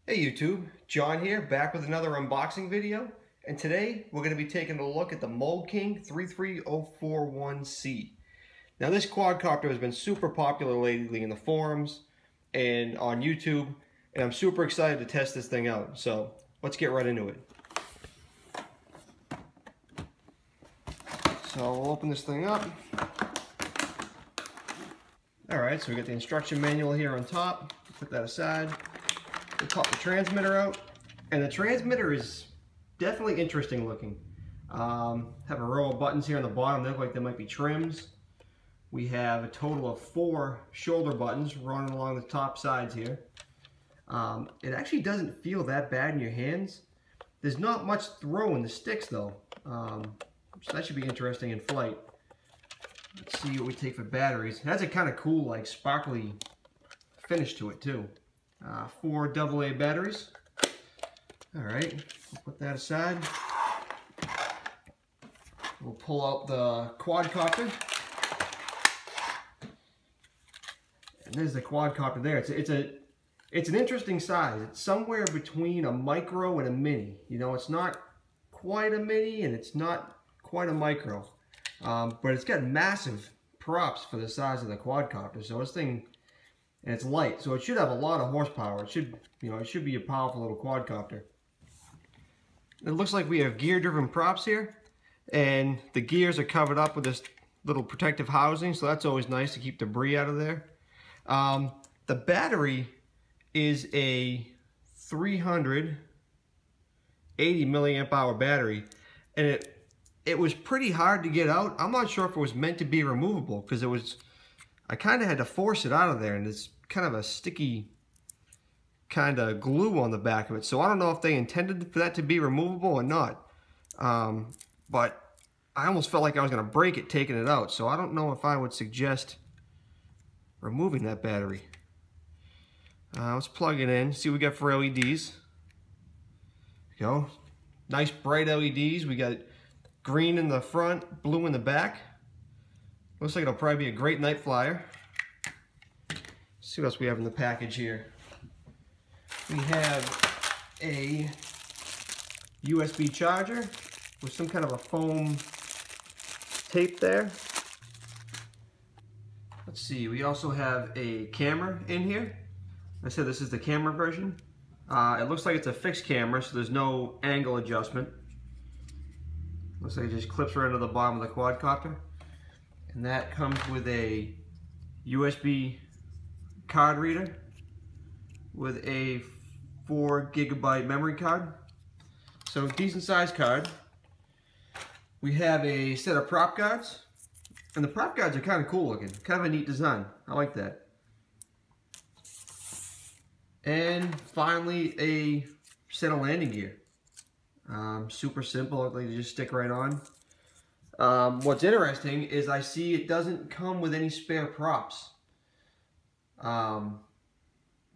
Hey YouTube, John here, back with another unboxing video, and today we're going to be taking a look at the Mould King 33041C. Now this quadcopter has been super popular lately in the forums and on YouTube, and I'm super excited to test this thing out, so let's get right into it. So we'll open this thing up. Alright, so we got the instruction manual here on top, put that aside. We'll pop the transmitter out, and the transmitter is definitely interesting looking. Have a row of buttons here on the bottom. They look like they might be trims. We have a total of 4 shoulder buttons running along the top sides here. It actually doesn't feel that bad in your hands. There's not much throw in the sticks though, so that should be interesting in flight. Let's see what we take for batteries. It has a kind of cool, like sparkly finish to it too. 4 AA batteries. Alright, we'll put that aside. We'll pull out the quadcopter. And there's the quadcopter there. It's an interesting size. It's somewhere between a micro and a mini. You know, it's not quite a mini and it's not quite a micro. But it's got massive props for the size of the quadcopter. So this thing, and it's light, so it should have a lot of horsepower. It should, it should be a powerful little quadcopter. It looks like we have gear-driven props here, and the gears are covered up with this little protective housing, so that's always nice to keep debris out of there. The battery is a 380 milliamp hour battery, and it was pretty hard to get out. I'm not sure if it was meant to be removable, because I kind of had to force it out of there, and it's kind of a sticky kind of glue on the back of it. So I don't know if they intended for that to be removable or not. But I almost felt like I was going to break it taking it out. So I don't know if I would suggest removing that battery. Let's plug it in, see what we got for LEDs. There we go. Nice bright LEDs. We got green in the front, blue in the back. Looks like it'll probably be a great night flyer. Let's see what else we have in the package here. We have a USB charger with some kind of a foam tape there. Let's see, we also have a camera in here. I said this is the camera version. It looks like it's a fixed camera, so there's no angle adjustment. Looks like it just clips right into the bottom of the quadcopter. And that comes with a USB card reader with a 4 GB memory card. So decent sized card. We have a set of prop guards. And the prop guards are kind of cool looking. Kind of a neat design. I like that. And finally a set of landing gear. Super simple. They just stick right on. What's interesting is I see it doesn't come with any spare props.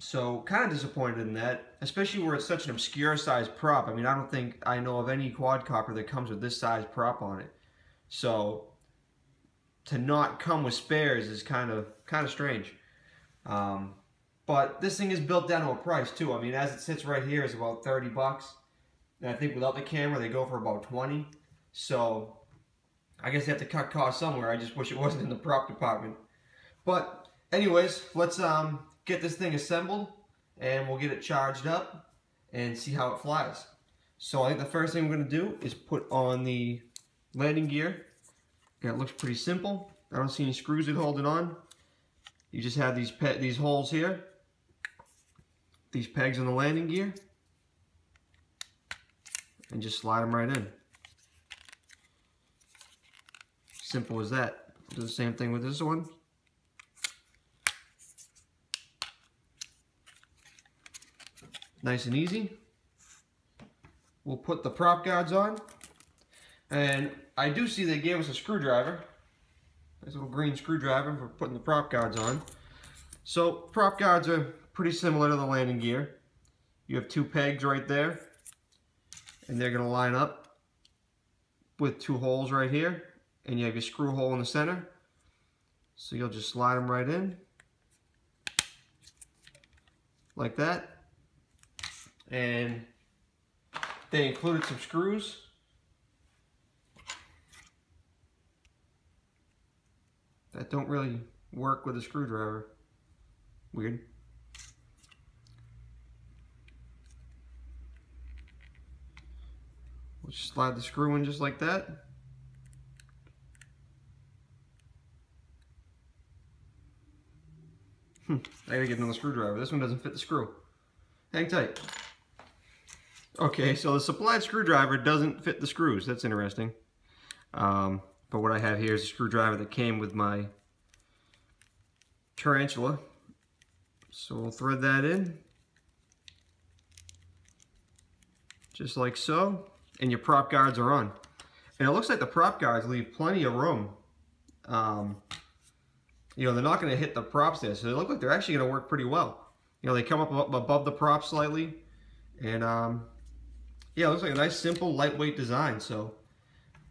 So kind of disappointed in that, especially where it's such an obscure size prop. I mean, I don't think I know of any quadcopter that comes with this size prop on it. So to not come with spares is kind of strange. But this thing is built down to a price too. I mean, as it sits right here is about 30 bucks. And I think without the camera they go for about 20. So I guess they have to cut costs somewhere. I just wish it wasn't in the prop department. But anyways, let's get this thing assembled and we'll get it charged up and see how it flies. So I think the first thing we're going to do is put on the landing gear. And it looks pretty simple. I don't see any screws that hold it on. You just have these holes here. These pegs on the landing gear. And just slide them right in. Simple as that. Do the same thing with this one. Nice and easy. We'll put the prop guards on. And I do see they gave us a screwdriver. Nice little green screwdriver for putting the prop guards on. So prop guards are pretty similar to the landing gear. You have 2 pegs right there. And they're going to line up with 2 holes right here. And you have your screw hole in the center. So you'll just slide them right in. Like that. and they included some screws. That don't really work with a screwdriver. Weird. We'll just slide the screw in just like that. I gotta get another screwdriver. This one doesn't fit the screw. Hang tight. Okay, so the supplied screwdriver doesn't fit the screws. That's interesting. But what I have here is a screwdriver that came with my tarantula. So we'll thread that in. Just like so. And your prop guards are on. And it looks like the prop guards leave plenty of room. You know, they're not going to hit the props there, so they look like they're actually going to work pretty well. You know, they come up above the prop slightly, and yeah, it looks like a nice, simple, lightweight design. So,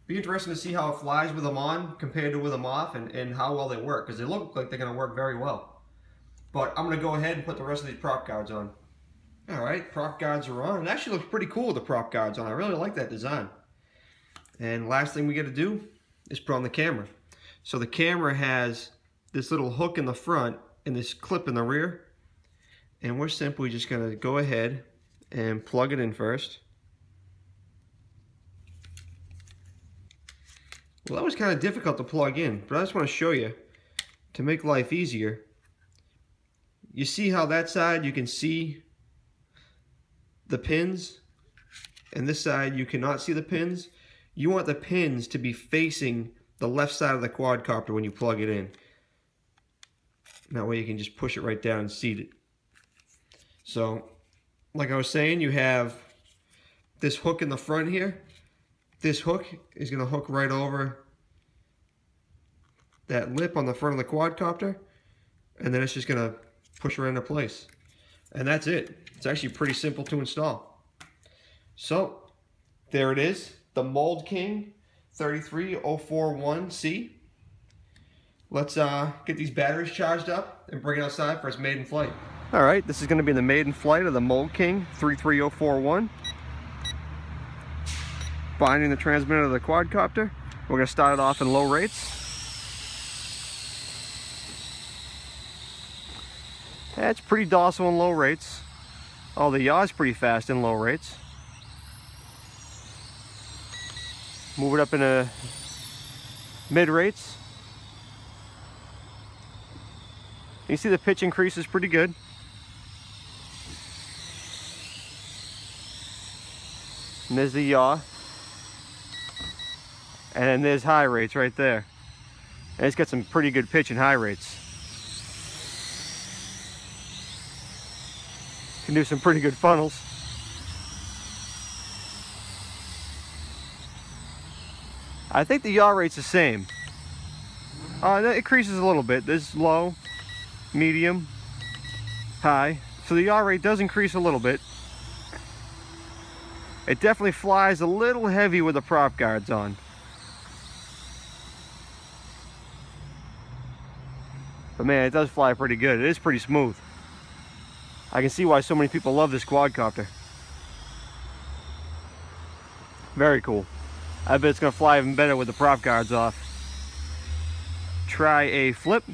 be interesting to see how it flies with them on compared to with them off, and how well they work, because they look like they're going to work very well. But I'm going to go ahead and put the rest of these prop guards on. All right, prop guards are on. It actually looks pretty cool with the prop guards on. I really like that design. And last thing we got to do is put on the camera. So the camera has this little hook in the front and this clip in the rear, and we're simply just going to go ahead and plug it in first. Well, that was kind of difficult to plug in, but I just want to show you to make life easier. You see how that side you can see the pins, and this side you cannot see the pins? You want the pins to be facing the left side of the quadcopter when you plug it in. That way you can just push it right down and seat it. So, like I was saying, you have this hook in the front here. This hook is going to hook right over that lip on the front of the quadcopter, and then it's just going to push right into place. And that's it. It's actually pretty simple to install. So, there it is, the Mould King 33041C. Let's get these batteries charged up and bring it outside for its maiden flight. All right, this is going to be the maiden flight of the Mould King 33041. Binding the transmitter to the quadcopter. We're going to start it off in low rates. Yeah, it's pretty docile in low rates. Oh, the yaw's pretty fast in low rates. Move it up into mid rates. You see the pitch increase is pretty good. And there's the yaw. And then there's high rates right there. And it's got some pretty good pitch and high rates. Can do some pretty good funnels. I think the yaw rate's the same. It increases a little bit. There's low, medium, high. So the yaw rate does increase a little bit. It definitely flies a little heavy with the prop guards on. But man, it does fly pretty good. It is pretty smooth. I can see why so many people love this quadcopter. Very cool. I bet it's going to fly even better with the prop guards off. Try a flip.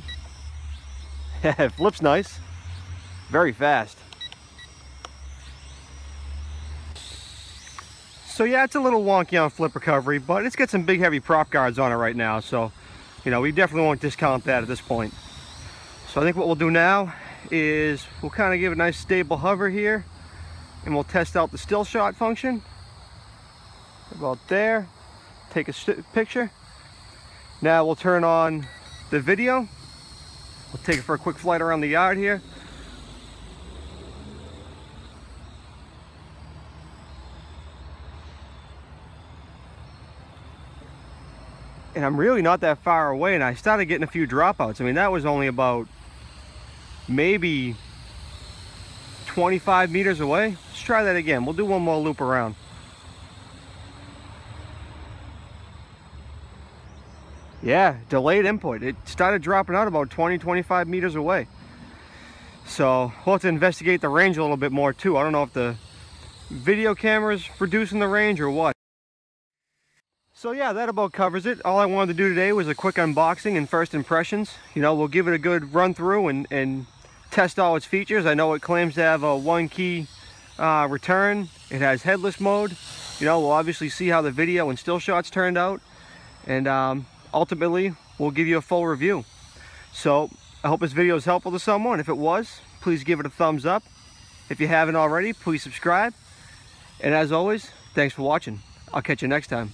Flip's nice. Very fast. So yeah, it's a little wonky on flip recovery, but it's got some big heavy prop guards on it right now. So, you know, we definitely won't discount that at this point. So I think what we'll do now is we'll kind of give a nice stable hover here, and we'll test out the still shot function. About there. Take a picture. Now we'll turn on the video. We'll take it for a quick flight around the yard here. And I'm really not that far away, and I started getting a few dropouts. I mean, that was only about maybe 25 meters away. Let's try that again. We'll do one more loop around. Yeah, delayed input. It started dropping out about 20-25 meters away. So we'll have to investigate the range a little bit more too. I don't know if the video cameras reducing the range or what? So yeah, that about covers it. All I wanted to do today was a quick unboxing and first impressions. You know, we'll give it a good run through and test all its features. I know it claims to have a 1-key return. It has headless mode. You know, we'll obviously see how the video and still shots turned out. And ultimately, we'll give you a full review. So I hope this video is helpful to someone. If it was, please give it a thumbs up. If you haven't already, please subscribe. And as always, thanks for watching. I'll catch you next time.